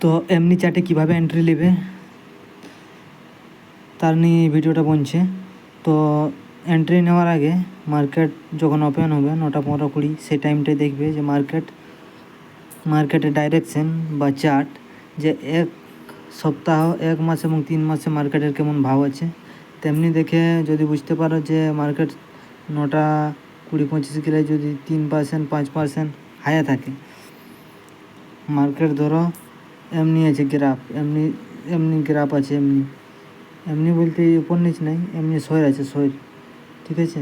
তো এমনি চার্টে কীভাবে এন্ট্রি নেবে তার নিয়ে এই ভিডিওটা বলছে। তো এন্ট্রি নেওয়ার আগে মার্কেট যখন ওপেন হবে 9:15-20 সেই টাইমটাই দেখবে যে মার্কেটের ডাইরেকশন বা চার্ট, যে এক সপ্তাহ, এক মাস এবং 3 মাসে মার্কেটের কেমন ভাব আছে। তেমনি দেখে যদি বুঝতে পারো যে মার্কেট 9:20-25 গেলে যদি 3% 5% হাইয়া থাকে, মার্কেট ধরো এমনি আছে গ্রাফ, এমনি গ্রাফ আছে, এমনি বলতে উপর নিচ নাই, এমনি সয়ের আছে, সয়ের, ঠিক আছে।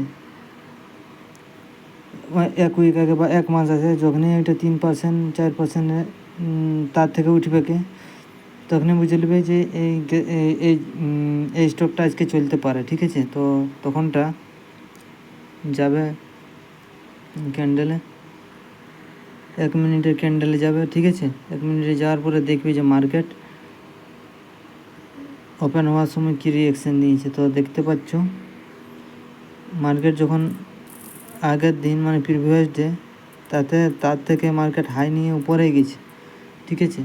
এক উইক আগে বা এক মাস আছে, যখনই এটা 3% 4% তার থেকে উঠবে কে, তখনই বুঝে নেবে যে এই স্টকটা আজকে চলতে পারে, ঠিক আছে। তো তখনটা যাবে ক্যান্ডেলে, 1 মিনিটের ক্যান্ডেলে যাবে, ঠিক আছে। 1 মিনিটে যাওয়ার পরে দেখবি যে মার্কেট ওপেন হওয়ার সময় কী রিয়াকশান দিয়েছে। তো দেখতে পাচ্ছ মার্কেট যখন আগের দিন মানে প্রিভিয়াস ডে তার থেকে মার্কেট হাই নিয়ে উপরে গেছে, ঠিক আছে।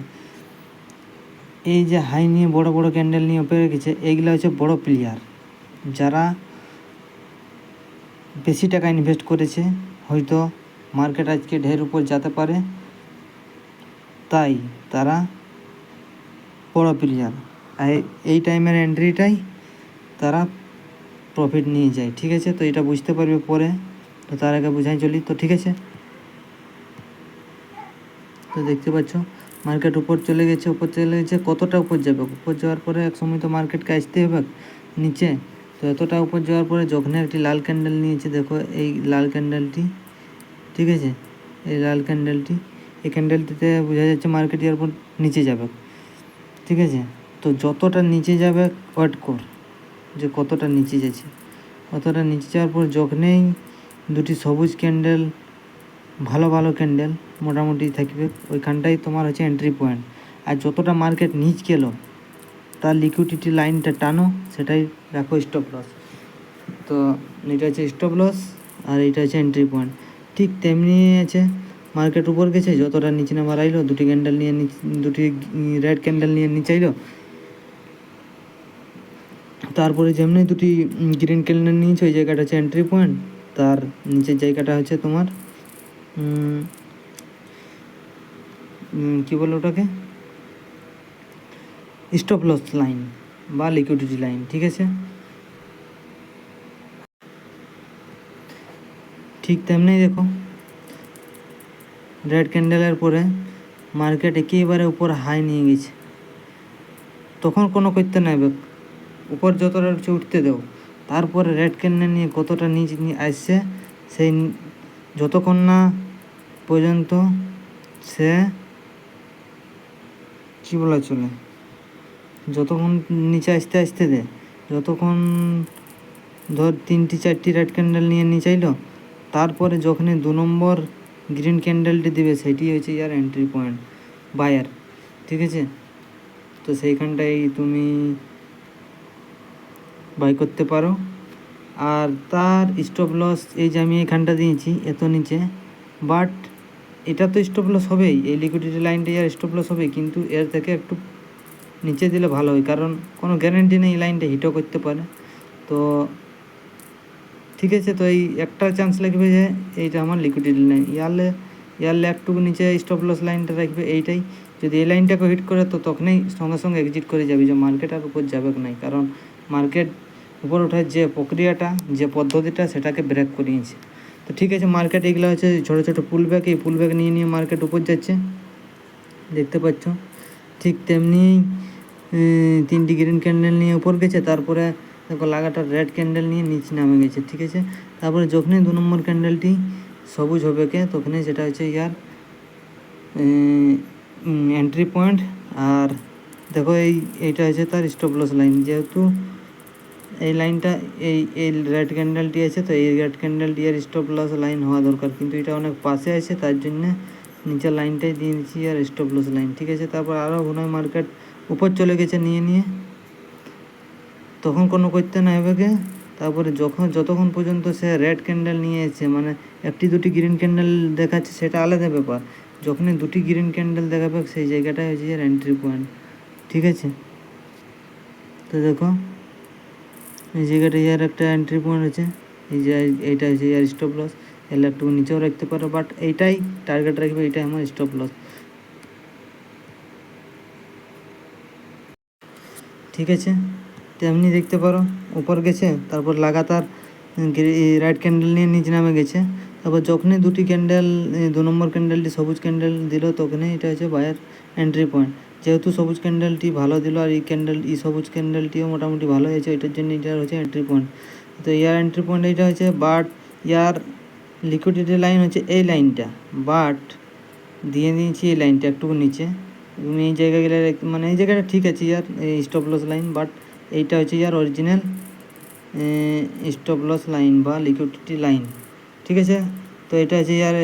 এই যে হাই নিয়ে বড় বড় ক্যান্ডেল নিয়ে উপরে গেছে, এইগুলো হচ্ছে বড় প্লেয়ার, যারা বেশি টাকা ইনভেস্ট করেছে, হয়তো মার্কেট আজকে ঢের উপর যেতে পারে, তাই তারা বড় প্লেয়ার। আর এই টাইমের এন্ট্রিটাই তারা প্রফিট নিয়ে যায়, ঠিক আছে। তো এটা বুঝতে পারবে পরে, তো তার আগে বুঝাই চলি, তো ঠিক আছে। তো দেখতে পাচ্ছ মার্কেট উপর চলে গেছে, কতটা উপর যাবে, উপর যাওয়ার পরে এক সময় তো মার্কেটকে আসতে হবে নিচে। তো এতটা উপর যাওয়ার পরে যখন একটি লাল ক্যান্ডেল নিয়েছে, দেখো এই লাল ক্যান্ডেলটি, ঠিক আছে, এই লাল ক্যান্ডেলটি, এই ক্যান্ডেলটিতে বোঝা যাচ্ছে মার্কেট এরপর নিচে যাবে, ঠিক আছে। তো যতটা নিচে যাবে ওয়েট কর যে কতটা নিচে যাচ্ছে, অতটা নিচে যাওয়ার পর যখনই দুটি সবুজ ক্যান্ডেল, ভালো ভালো ক্যান্ডেল মোটামুটি থাকবে, ওইখানটাই তোমার হচ্ছে এন্ট্রি পয়েন্ট। আর যতটা মার্কেট নিচ গেল তার লিকুইডিটি লাইনটা টানো, সেটাই রাখো স্টপ লস। তো এটা হচ্ছে স্টপ লস আর এটা হচ্ছে এন্ট্রি পয়েন্ট। ঠিক তেমনি আছে, মার্কেট উপর গেছে, যতটা নিচে নামার আইলো, দুটি রেড ক্যান্ডেল নিয়ে নিচে আইলো, তারপরে যেমনি দুটি গ্রিন ক্যান্ডেল নিয়েছে, ওই জায়গাটা হচ্ছে এন্ট্রি পয়েন্ট, তার নিচের জায়গাটা হচ্ছে তোমার কী বলে ওটাকে, স্টপ লস লাইন বা লিকুইডিটি লাইন, ঠিক আছে। ঠিক তেমনি দেখো রেড ক্যান্ডেলের পরে মার্কেট একেবারে উপর হাই নিয়ে গেছে, তখন কোনো করতে নেবে, উপর যতটা উঠতে দেও। তারপরে রেড ক্যান্ডেল নিয়ে কতটা নিচ নিয়ে আসছে, সেই যতক্ষণ না পর্যন্ত সে কী বলা চলে, যতক্ষণ নিচে আসতে দে, যতক্ষণ ধর 3-4টি রেড ক্যান্ডেল নিয়ে নিচে আইলো, তারপরে যখনই 2 নম্বর গ্রিন ক্যান্ডেলটি দিবে, সেটি হচ্ছে ইয়ার এন্ট্রি পয়েন্ট বায়ার, ঠিক আছে। তো সেইখানটাই তুমি বাই করতে পারো। আর তার স্টপ লস এই যে আমি এখানটা দিয়েছি এত নিচে, বাট এটা তো স্টপ লস হবেই, এই লিকুইডিটি লাইনটা ইয়ার স্টপ লস হবে, কিন্তু এর থেকে একটু নিচে দিলে ভালো হয়, কারণ কোনো গ্যারেন্টি নেই এই লাইনটা হিটও করতে পারে। তো ঠিক আছে, তো এই একটা চান্স লাগবে যে এইটা আমার লিকুইডিটি লাইন, ইয়ারলে একটু নিচে স্টপ লস লাইনটা রাখবে, এইটাই। যদি এই লাইনটাকে হিট করে, তো তখনই সঙ্গে সঙ্গে এক্সিট করে যাবে, যে মার্কেট আর উপর যাবে নাই, কারণ মার্কেট উপর ওঠার যে প্রক্রিয়াটা, যে পদ্ধতিটা, সেটাকে ব্রেক করিয়েছে। তো ঠিক আছে, মার্কেট এগুলো হচ্ছে ছোটো ছোটো পুলব্যাক, এই পুলব্যাক নিয়ে মার্কেট উপর যাচ্ছে, দেখতে পাচ্ছ। ঠিক তেমনি 3টি গ্রিন ক্যান্ডেল নিয়ে উপর গেছে, তারপরে দেখো লাগাতার রেড ক্যান্ডেল নিয়ে নিচে নামে গেছে, ঠিক আছে। তারপরে যখনই 2 নম্বর ক্যান্ডেলটি সবুজ হবে তখনই সেটা হচ্ছে ইয়ার এন্ট্রি পয়েন্ট। আর দেখো এইটা হচ্ছে তার স্টপ লস লাইন, যেহেতু এই লাইনটা এই রেড ক্যান্ডেলটি আছে, তো এই রেড ক্যান্ডেলটি আর স্টপ লস লাইন হওয়া দরকার, কিন্তু এটা অনেক পাশে আছে, তার জন্যে নিচের লাইনটাই দিয়ে দিচ্ছি আর স্টপ লস লাইন, ঠিক আছে। তারপর আরও ঘুরে মার্কেট উপর চলে গেছে নিয়ে, তখন কোনো করতে না হবে। তারপরে যতক্ষণ পর্যন্ত সে রেড ক্যান্ডেল নিয়ে এসেছে, মানে 1-2টি গ্রিন ক্যান্ডেল দেখাচ্ছে, সেটা আলাদা ব্যাপার, যখনই দুটি গ্রিন ক্যান্ডেল দেখাবে সেই জায়গাটাই হচ্ছে ইয়ার এন্ট্রি পয়েন্ট, ঠিক আছে। তো দেখো এই জায়গাটা ইয়ার একটা এন্ট্রি পয়েন্ট আছে, এই যে এইটা হচ্ছে ইয়ার স্টপ লস। এলে একটু নিচেও রাখতে পারো, বাট এইটাই টার্গেট রাখবে, এইটাই আমার স্টপ লস, ঠিক আছে। তেমনি দেখতে পারো উপর গেছে, তারপর লাগাতার রাইট ক্যান্ডেল নিয়ে নিচে নামে গেছে। তারপর যখনই দুটি ক্যান্ডেল, 2 নম্বর ক্যান্ডেলটি সবুজ ক্যান্ডেল দিল, তখনই এটা হচ্ছে বায়ার এন্ট্রি পয়েন্ট। যেহেতু সবুজ ক্যান্ডেলটি ভালো দিল আর এই সবুজ ক্যান্ডেলটিও মোটামুটি ভালো হয়েছে, এটার জন্য এটা হচ্ছে এন্ট্রি পয়েন্ট। তো ইয়ার এন্ট্রি পয়েন্ট এইটা হচ্ছে, বাট ইয়ার লিকুইডিটি লাইন হচ্ছে এই লাইনটা, বাট দিয়ে নিয়েছি এই লাইনটা একটু নিচে। তুমি এই জায়গায় গেলে মানে এই জায়গাটা ঠিক আছে ইয়ার এই স্টপ লস লাইন, বাট এইটা হচ্ছে ইয়ার অরিজিনাল স্টপ লস লাইন বা লিকুইডিটি লাইন, ঠিক আছে। তো এটা হচ্ছে ইয়ার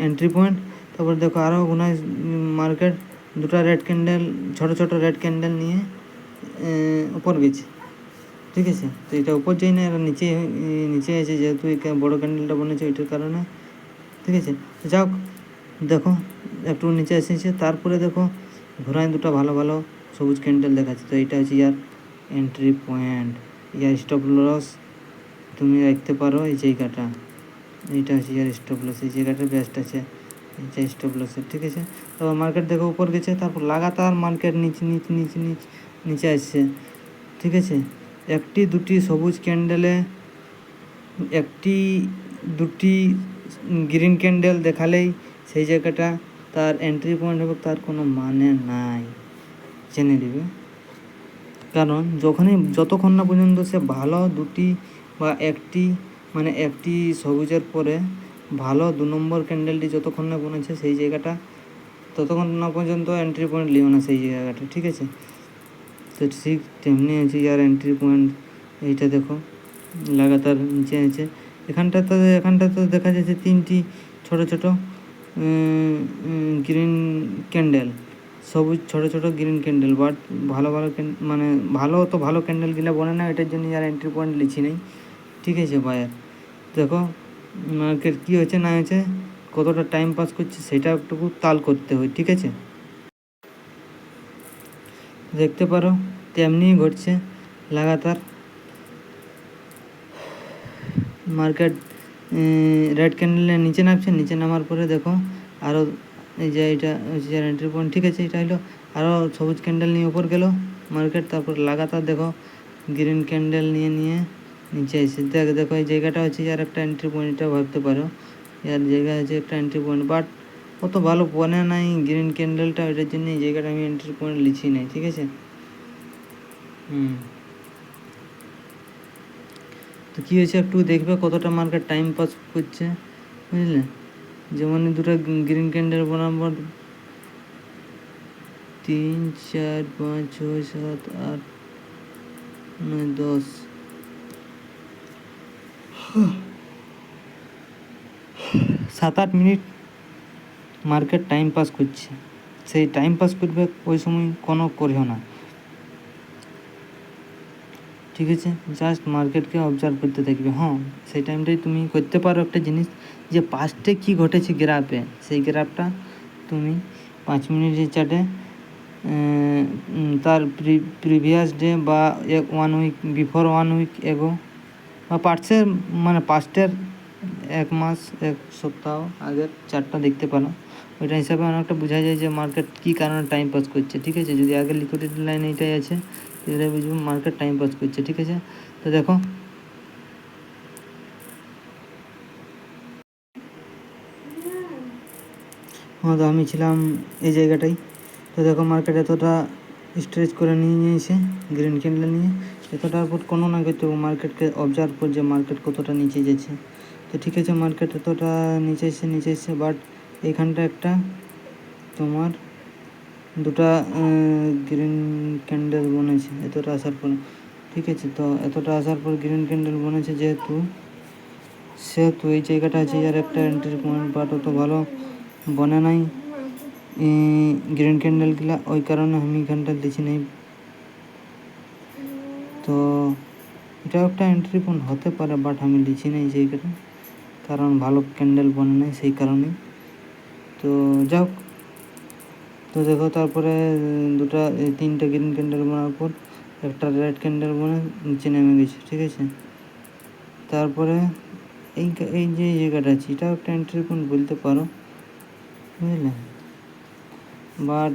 এন্ট্রি পয়েন্ট। তারপর দেখো আরও গুনায় মার্কেট দুটো রেড ক্যান্ডেল, ছোটো ছোটো রেড ক্যান্ডেল নিয়ে উপর গেছে, ঠিক আছে। তো এটা উপর যাই না, এরা নিচে নিচে আছে, যেহেতু এই বড়ো ক্যান্ডেলটা বনেছে ওইটার কারণে, ঠিক আছে। যাও দেখো একটু নিচে এসেছে, তারপরে দেখো ঘোরায় দুটো ভালো ভালো সবুজ ক্যান্ডেল দেখাচ্ছে। তো এইটা হচ্ছে ইয়ার এন্ট্রি পয়েন্ট, ইয়ার স্টপ লস তুমি রাখতে পারো এই জায়গাটা, এইটা হচ্ছে ইয়ার স্টপ লস, এই জায়গাটা বেস্ট আছে এইটা স্টপ লসের, ঠিক আছে। তারপর মার্কেট দেখো উপর গেছে, তারপর লাগাতার মার্কেট নিচে নিচে নিচে নিচে নিচে আসছে, ঠিক আছে। একটি দুটি সবুজ ক্যান্ডেলে একটি দুটি গ্রিন ক্যান্ডেল দেখালেই সেই জায়গাটা তার এন্ট্রি পয়েন্ট হবে, তার কোনো মানে নাই, জেনে নেবে। কারণ যতক্ষণ না পর্যন্ত সে ভালো দুটি বা একটি, মানে একটি সবুজের পরে ভালো 2 নম্বর ক্যান্ডেলটি যতক্ষণ না বনেছে সেই জায়গাটা, ততক্ষণ না পর্যন্ত এন্ট্রি পয়েন্ট লিও না সেই জায়গাটা, ঠিক আছে। তো ঠিক তেমনি আছে ইয়ার এন্ট্রি পয়েন্ট, এইটা দেখো লাগাতার নিচে আছে। এখানটাতে দেখা যাচ্ছে 3টি ছোটো ছোটো গ্রিন ক্যান্ডেল, সবুজ ছোটো ছোটো গ্রিন ক্যান্ডেল, বাট ভালো ভালো মানে ভালো ক্যান্ডেলগুলো বনে না, এটার জন্য আর এন্ট্রি পয়েন্ট লিখি নেই, ঠিক আছে বায়ার। দেখো মার্কেট কী হচ্ছে না হয়েছে, কতটা টাইম পাস করছে সেটা একটু তাল করতে হয়, ঠিক আছে। দেখতে পারো তেমনি ঘটছে লাগাতার মার্কেট রেড ক্যান্ডেলের নিচে নামছে, নিচে নামার পরে দেখো আরও এই যে এটা হচ্ছে এন্ট্রি পয়েন্ট, ঠিক আছে। এটা হলো আরও সবুজ ক্যান্ডেল নিয়ে উপর গেল মার্কেট, তারপর লাগাতার দেখো গ্রিন ক্যান্ডেল নিয়ে নিয়ে নিচে এসে দেখো এই জায়গাটা হচ্ছে ইয়ার একটা এন্ট্রি পয়েন্ট, এটা ভাবতে পারো ইয়ার জায়গা হচ্ছে একটা এন্ট্রি পয়েন্ট, বাট অত ভালো বনে নাই গ্রিন ক্যান্ডেলটা, ওইটার জন্য এই জায়গাটা আমি এন্ট্রি পয়েন্ট লিখি নাই, ঠিক আছে। তো কী হয়েছে একটু দেখবে কতটা মার্কেট টাইম পাস করছে, বুঝলে। যেমন দুটো গ্রিন ক্যান্ডেল বরাবর 3 4 5 6 7 8 9 10 7-8 মিনিট মার্কেট টাইম পাস করছে। সেই টাইম পাস করবে ওই সময় কোনো করিও না, ঠিক আছে। জাস্ট মার্কেটকে অবজার্ভ করতে থাকবে। হ্যাঁ, সেই টাইমটাই তুমি করতে পারো একটা জিনিস, যে পাস্টে কী ঘটেছে গ্রাফে, সেই গ্রাফটা তুমি 5 মিনিটের চার্টে তার প্রিভিয়াস ডে বা 1 উইক বিফোর 1 উইক এগো বা পাস্টের 1 মাস 1 সপ্তাহ আগের চার্টটা দেখতে পারো। ওইটা হিসাবে অনেকটা বোঝা যায় যে মার্কেট কী কারণে টাইম পাস করছে, ঠিক আছে। যদি আগের লিকুইডিটি লাইন এইটাই আছে, এটা বুঝবো মার্কেট টাইম পাস করছে, ঠিক আছে। তো দেখো হ্যাঁ, তো আমি ছিলাম এই জায়গাটাই। তো দেখো মার্কেট এতটা স্ট্রেচ করে নিয়ে নিয়েছে গ্রিন ক্যান্ডেল নিয়ে, এতটার উপর কোনো না করতে মার্কেটকে অবজার্ভ কর যে মার্কেট কতটা নিচে যাচ্ছে। তো ঠিক আছে, মার্কেট এতটা নিচে এসছে, বাট এইখানটা একটা তোমার দুটা গ্রিন ক্যান্ডেল বনেছে এতটা আসার পর, ঠিক আছে। তো এতটা আসার পর গ্রিন ক্যান্ডেল বনেছে সেহেতু এই জায়গাটা আছে আর একটা এন্ট্রি পয়েন্ট, বাট অত ভালো বনে নাই গ্রিন ক্যান্ডেলগুলা, ওই কারণে আমি এখানটা দিচ্ছি নাই। তো এটাও একটা এন্ট্রি পয়েন্ট হতে পারে, বাট আমি লিখি নাই জায়গাটা, কারণ ভালো ক্যান্ডেল বনে নাই সেই কারণে। তো যাক, তো দেখো তারপরে তিনটা গ্রিন ক্যান্ডেল বানার পর একটা রেড ক্যান্ডেল বনে নিচে নেমে গেছে, ঠিক আছে। তারপরে এই যে জায়গাটা আছে এটাও একটা এন্ট্রি পয়েন্ট বলতে পারো, বুঝলে। বাট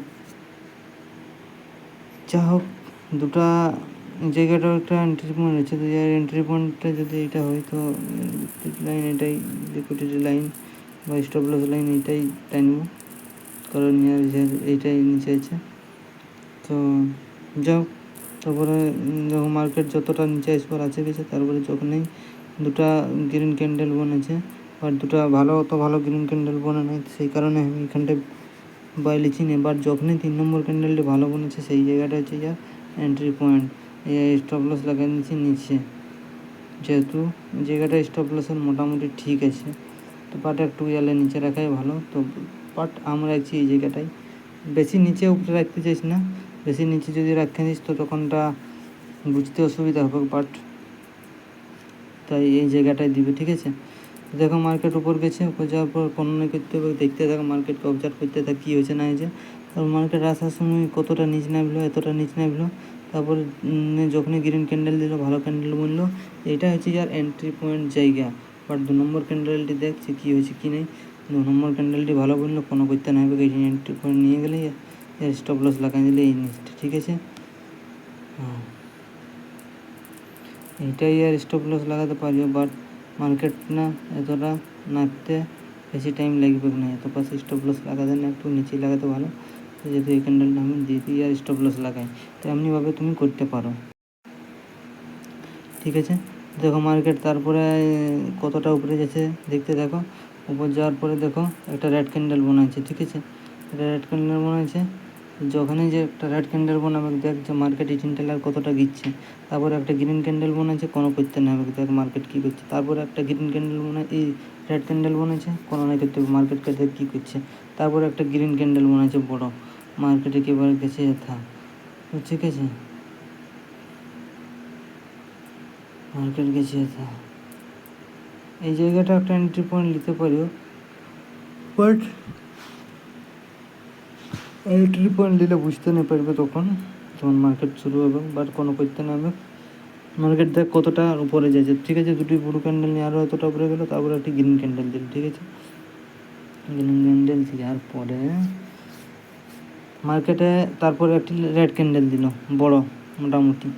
যা হোক, দুটা জায়গাটাও একটা এন্ট্রি পয়েন্ট আছে। তো এন্ট্রি পয়েন্টটা যদি এটা হয় তো লাইন এটাই, লিকুইডিটি লাইন বা স্টপ লস লাইন এইটাই টানবো, কারণ এইটাই নিচে আছে। তো যাও, তারপরে দেখো মার্কেট যতটা নিচে আসবার আছে গেছে, তারপরে যখনই দুটা গ্রিন ক্যান্ডেল বনেছে, আর দুটা ভালো গ্রিন ক্যান্ডেল বনে নাই, সেই কারণে আমি এখানটায় বাই লিখি নি। বাট যখনই 3 নম্বর ক্যান্ডেলটি ভালো বনেছে সেই জায়গাটা হচ্ছে যা এন্ট্রি পয়েন্ট। এই স্টপ লস লাগিয়ে নিচ্ছি নিচে, যেহেতু জায়গাটা স্টপ লসের মোটামুটি ঠিক আছে। তো বাট একটু নিচে রাখাই ভালো। তো বাট আমরা রাখছি এই জায়গাটায়, বেশি নিচে উপরে রাখতে চাইছি না। বেশি নিচে যদি রাখতে নিস তো তখনটা বুঝতে অসুবিধা হবে। বাট তাই এই জায়গাটায় দিবে, ঠিক আছে। দেখো মার্কেট উপর গেছে, উপর যাওয়ার পর গণনা করতে হবে, দেখতে থাকো মার্কেটকে অবজার্ভ করতে থাক কী হয়েছে না হয়েছে। তারপর মার্কেট আসার সময় কতটা নিচ নামলো, এতটা নিচ নামলো, তারপর যখনই গ্রিন ক্যান্ডেল দিল, ভালো ক্যান্ডেল বললো, এটা হচ্ছে যার এন্ট্রি পয়েন্ট জায়গা। বাট 2 নম্বর ক্যান্ডেলটি দেখছি কী হয়েছে কী নেই। 2 নম্বর ক্যান্ডেলটি ভালো বললো, কোনো করতে না হবে, এই এন্ট্রি পয়েন্ট নিয়ে গেলে এর স্টপ লস লাগাই দিলে এই নিচটা, ঠিক আছে। হ্যাঁ, এইটাই আর স্টপ লস লাগাতে পারি। বাট মার্কেট না এতটা নামতে বেশি টাইম লাগবে না, এত পাশে স্টপ লস লাগাতে না, একটু নিচে লাগাতে ভালো। যেহেতু এই ক্যান্ডেলটা আমি দিয়ে দিই আর স্টপ লস লাগাই, তো এমনিভাবে তুমি করতে পারো, ঠিক আছে। দেখো মার্কেট তারপরে কতটা উপরে যাচ্ছে দেখতে থাকো। উপর যাওয়ার পরে দেখো একটা রেড ক্যান্ডেল বানাচ্ছে, ঠিক আছে। একটা রেড ক্যান্ডেল বানাচ্ছে, যখনই যে একটা রেড ক্যান্ডেল বানাবে দেখ যে মার্কেট এই টেলার কতটা গিচ্ছে। তারপরে একটা গ্রিন ক্যান্ডেল বানাচ্ছে, কোনো করতে না হবে, দেখ মার্কেট কী করছে। তারপরে একটা গ্রিন ক্যান্ডেল এই রেড ক্যান্ডেল বানাচ্ছে, কোনো না করতে হবে, মার্কেটকে দেখ কী করছে। তারপরে একটা গ্রিন ক্যান্ডেল বানাচ্ছে বড়, মার্কেটে একেবারে গেছে যথা, ঠিক আছে। মার্কেট গেছে যথা, এই জায়গাটা একটা এন্ট্রি পয়েন্ট নিতে পারিও। বাট এন্ট্রি পয়েন্ট নিলে বুঝতে না পারবে তখন মার্কেট শুরু হবে। বাট কোনো করতে না হবে, মার্কেট দেখ কতটা উপরে যাচ্ছে, ঠিক আছে। দুটি ব্লু ক্যান্ডেল নিয়ে আরও এতটা উপরে গেলো, তারপরে একটি গ্রিন ক্যান্ডেল দিল, ঠিক আছে। গ্রিন ক্যান্ডেল দেওয়ার পরে মার্কেটে তারপরে একটি রেড ক্যান্ডেল দিল বড়, মোটামুটি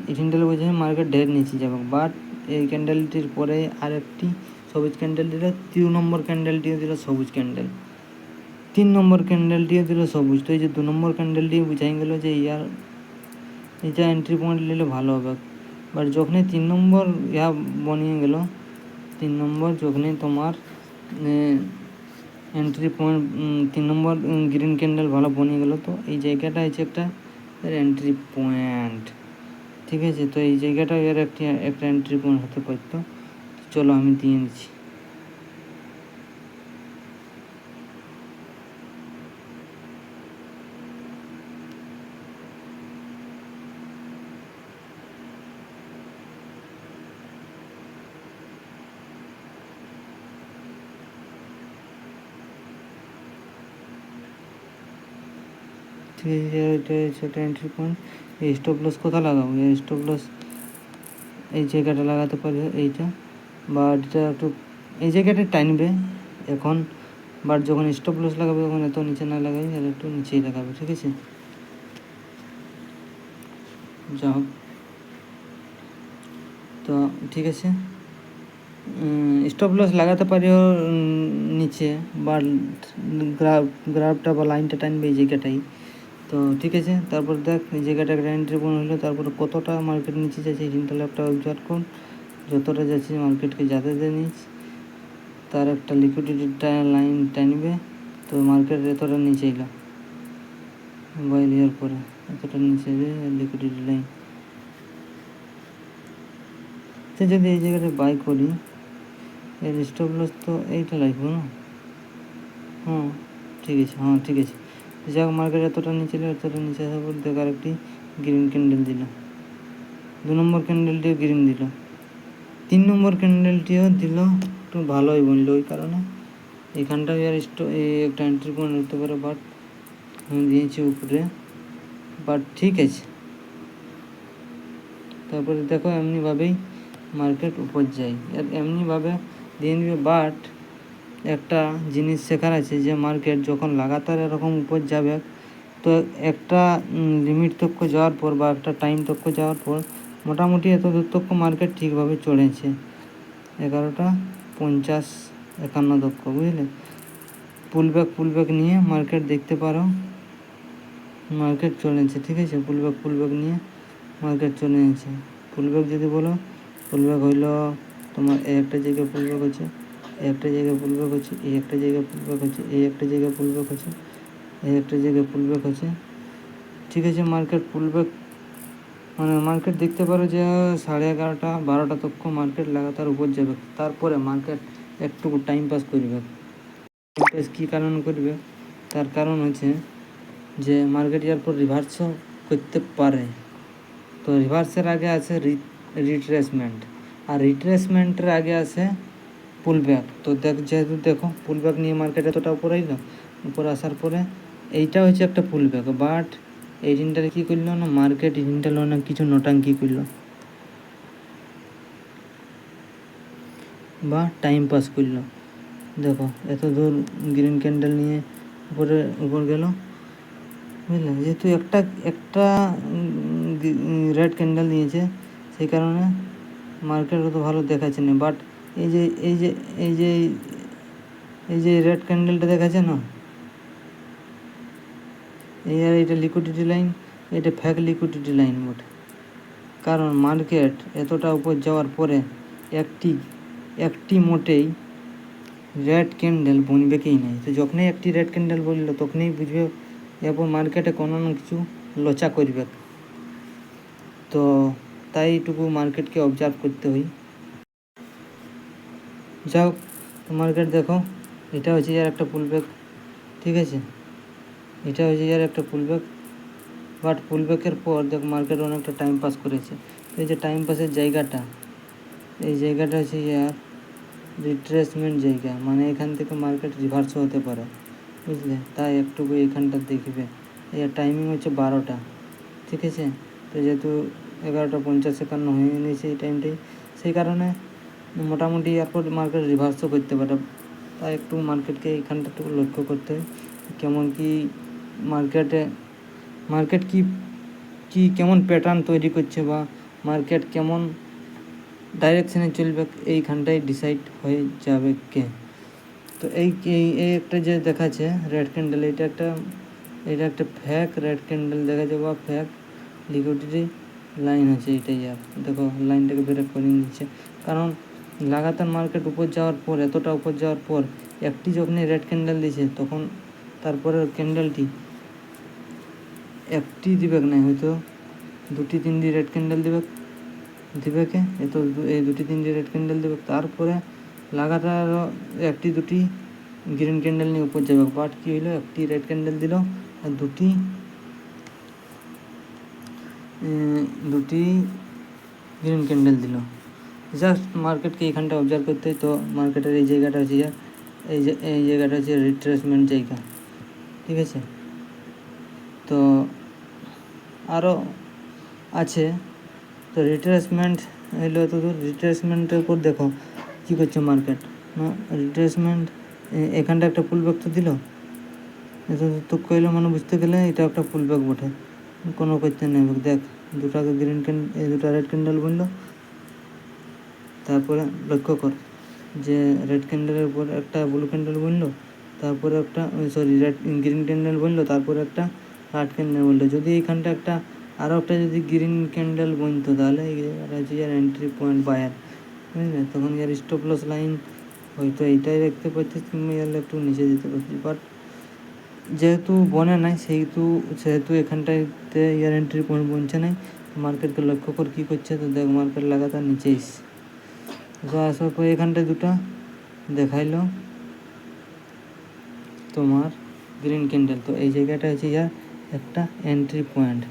এই ক্যান্ডেল বোঝে মার্কেট ঢের নিচে যাবে। বাট এই ক্যান্ডেলটির পরে আর একটি সবুজ ক্যান্ডেল দিল, 3 নম্বর ক্যান্ডেলটিও দিল সবুজ ক্যান্ডেল, 3 নম্বর ক্যান্ডেলটিও দিল সবুজ। তো এই যে 2 নম্বর ক্যান্ডেলটি বুঝাই গেল যে এইটা এন্ট্রি পয়েন্ট নিলে ভালো হবে। বাট যখনই 3 নম্বর বনিয়ে গেল, 3 নম্বর যখনই তোমার এন্ট্রি পয়েন্ট 3 নম্বর গ্রিন ক্যান্ডেল ভালো বনিয়ে গেল, তো এই জায়গাটা হচ্ছে একটা এন্ট্রি পয়েন্ট, ঠিক আছে। তো এই জায়গাটা এর একটা এন্ট্রি পয়েন্ট হতে পারতো। চলো আমি দিয়ে দিচ্ছি। ঠিক আছে, এটা হচ্ছে একটা এন্ট্রি পয়েন্ট। এই স্টপ লস কোথায় লাগাবো, এই স্টপ লস এই জায়গাটা লাগাতে পারি, এইটা। বা এটা একটু এই জায়গাটা টানবে এখন। বাট যখন স্টপ লস লাগাবে তখন এত নিচে না লাগাই, আর একটু নিচেই লাগাবে, ঠিক আছে। যা হোক, তো ঠিক আছে, স্টপ লস লাগাতে পারিও নিচে, বা গ্রাফটা বা লাইনটা টানবে এই জায়গাটাই। তো ঠিক আছে, তারপর দেখ এই জায়গাটা একটা এন্ট্রি পয়েন্ট হলো, তারপরে কতটা মার্কেট নিচে যাচ্ছে এই তিনটা ল্যাপটা অবজার্ভ করুন। যতটা যাচ্ছে মার্কেটকে যাতে নিচ, তার একটা লিকুইডিটি লাইন টানবে। তো মার্কেট এতটা নিচে এলো বাইল ইয়ার পরে, এতটা নিচে লিকুইডিটি লাইন। তো যদি এই জায়গাটা বাই করি, এর স্টপ লস তো এইটা লাগবে না। ঠিক আছে, ঠিক আছে। যাক মার্কেট এতটা নিচে আসার পর দেখ আর একটি গ্রিন ক্যান্ডেল দিল, 2 নম্বর ক্যান্ডেলটিও গ্রিন দিল, 3 নম্বর ক্যান্ডেলটিও দিল, একটু ভালোই বললো ওই কারণে এখানটাও ইয়ার একটা এন্ট্রি পয়েন্ট হতে পারে, বাট আমি দিয়েছি উপরে, বাট ঠিক আছে। তারপরে দেখো এমনিভাবেই মার্কেট উপর যায়, আর এমনিভাবে দিয়ে নেবে। বাট একটা জিনিস শেখার আছে যে মার্কেট যখন লাগাতার এরকম উপর যাবে, তো একটা লিমিট তক্ক যাওয়ার পর বা একটা টাইম তক্ক যাওয়ার পর মোটামুটি এত দূর তক্ক মার্কেট ঠিকভাবে চড়েছে, 11:50-51 তক্ক, বুঝলে। পুলব্যাক নিয়ে মার্কেট দেখতে পারো, মার্কেট চলেছে, ঠিক আছে। পুলব্যাক নিয়ে মার্কেট চলে যাচ্ছে। পুলব্যাক যদি বলো, পুলব্যাক হইল তোমার এই একটা জায়গায় পুলব্যাক হচ্ছে, এই একটা জায়গায় পুলব্যাক হচ্ছে, এই একটা জায়গায় পুলব্যাক হচ্ছে, এই একটা জায়গায় পুলব্যাক হচ্ছে, এই একটা জায়গায় পুলব্যাক হচ্ছে, ঠিক আছে। মার্কেট পুলব্যাক মানে মার্কেট দেখতে পারো যে 11:30-12টা তক্ক মার্কেট লাগাতার উপর যাবে। তারপরে মার্কেট একটু টাইম পাস করবে। টাইম পাস কী কারণ করবে, তার কারণ হচ্ছে যে মার্কেট ইয়ার পর রিভার্সও করতে পারে। তো রিভার্সের আগে আছে রিট্রেসমেন্ট, আর রিট্রেসমেন্টের আগে আছে পুলব্যাক। তো যেহেতু দেখো পুলব্যাক নিয়ে মার্কেট এতটা উপরে আইল, উপরে আসার পরে এইটা হচ্ছে একটা পুলব্যাক, বাট এই দিনটারে কী করলো না মার্কেট, এই দিনটা না কিছু নোটাঙ্কি করলো বা টাইম পাস করলো। দেখো এত দূর গ্রিন ক্যান্ডেল নিয়ে উপর গেল, বুঝলে। যেহেতু একটা রেড ক্যান্ডেল নিয়েছে, সেই কারণে মার্কেট অত ভালো দেখাচ্ছে না। বাট এই যে রেড ক্যান্ডেলটা দেখাচ্ছে না, এটা লিকুইডিটি লাইন, এটা ফেক লিকুইডিটি লাইন বটে। কারণ মার্কেট এতটা উপর যাওয়ার পরে একটি মোটেই রেড ক্যান্ডেল বনবেকেই নাই। তো যখনই একটি রেড ক্যান্ডেল বললো তখনই বুঝবে এরপর মার্কেটে কোনো না কিছু লোচা করবে। তো তাই এইটুকু মার্কেটকে অবজার্ভ করতে হয়। যাও মার্কেট দেখো, এটা হচ্ছে ইয়ার একটা পুলব্যাক, ঠিক আছে। এটা হচ্ছে ইয়ার একটা পুলব্যাক, বাট পুলব্যাকের পর দেখো মার্কেট অনেকটা টাইম পাস করেছে। তো এই যে টাইম পাসের জায়গাটা, এই জায়গাটা হচ্ছে ইয়ার রিট্রেসমেন্ট জায়গা, মানে এখান থেকে মার্কেট রিভার্সও হতে পারে, বুঝলে। তাই একটুকু এখানটা দেখবে। এর টাইমিং হচ্ছে 12টা, ঠিক আছে। তো যেহেতু 11:50 হয়ে নিয়েছে এই টাইমটাই, সেই কারণে মোটামুটি এরপর মার্কেট রিভার্সও করতে পারে। তাই একটু মার্কেটকে এইখানটা একটু লক্ষ্য করতে হয় কেমন কি মার্কেট কি কেমন প্যাটার্ন তৈরি করছে বা মার্কেট কেমন ডাইরেকশানে চলবে, এইখানটাই ডিসাইড হয়ে যাবে কে। তো এই একটা যে দেখাচ্ছে রেড ক্যান্ডেল, এটা একটা ফেক রেড ক্যান্ডেল দেখাচ্ছে বা ফেক লিকুইডিটি লাইন আছে এইটাই। আর দেখো লাইনটাকে ব্রেক করে নিচ্ছে, কারণ লাগাতার মার্কেট উপর যাওয়ার পর, এতটা উপর যাওয়ার পর একটি যখনই রেড ক্যান্ডেল দিয়েছে, তখন তারপরে ক্যান্ডেলটি একটি দিবে না, হয়তো 2-3টি রেড ক্যান্ডেল দিবে কে এই 2-3টি রেড ক্যান্ডেল দেবে। তারপরে লাগাতার 1-2টি গ্রিন ক্যান্ডেল নিয়ে উপর যাবে। বাট কী হইলো, একটি রেড ক্যান্ডেল দিল আর দুটি গ্রিন ক্যান্ডেল দিল। জাস্ট মার্কেটকে এইখানটা অবজার্ভ করতে হয়। তো মার্কেটের এই জায়গাটা হচ্ছে এই জায়গাটা হচ্ছে রিট্রেসমেন্ট জায়গা, ঠিক আছে। তো আরও আছে, তো রিট্রেসমেন্ট এলো এত দূর। রিট্রেসমেন্টের পর দেখো কী করছে মার্কেট না, রিট্রেসমেন্ট এখানটা একটা পুলব্যাক তো দিল, এত তো কইলো মানে বুঝতে গেলে এটা একটা পুলব্যাক বটে, কোনো করতে নেই। দেখ দুটা রেড ক্যান্ডেল বললো, তারপরে লক্ষ্য কর যে রেড ক্যান্ডেলের পর একটা ব্লু ক্যান্ডেল বললো, তারপরে একটা গ্রিন ক্যান্ডেল বললো, তারপরে একটা রেড ক্যান্ডেল বললো। যদি এইখানটা আরও একটা যদি গ্রিন ক্যান্ডেল বনতো, তাহলে ইয়ার এন্ট্রি পয়েন্ট বায়ার, বুঝলে। তখন ইয়ার স্টপ লস লাইন হয়তো এইটাই দেখতে পাচ্ছিস, তুমি একটু নিচে যেতে পারছিস। বাট যেহেতু বনে নাই, সেহেতু এখানটাতে ইয়ার এন্ট্রি পয়েন্ট বনছে নাই। মার্কেটকে লক্ষ্য কর কী করছে। তো দেখ মার্কেট লাগাতার নিচে এসছে, তো আসার পর এখানটায় দুটা দেখাইলো তোমার গ্রিন ক্যান্ডেল। তো এই জায়গাটা হচ্ছে ইয়ার একটা এন্ট্রি পয়েন্ট।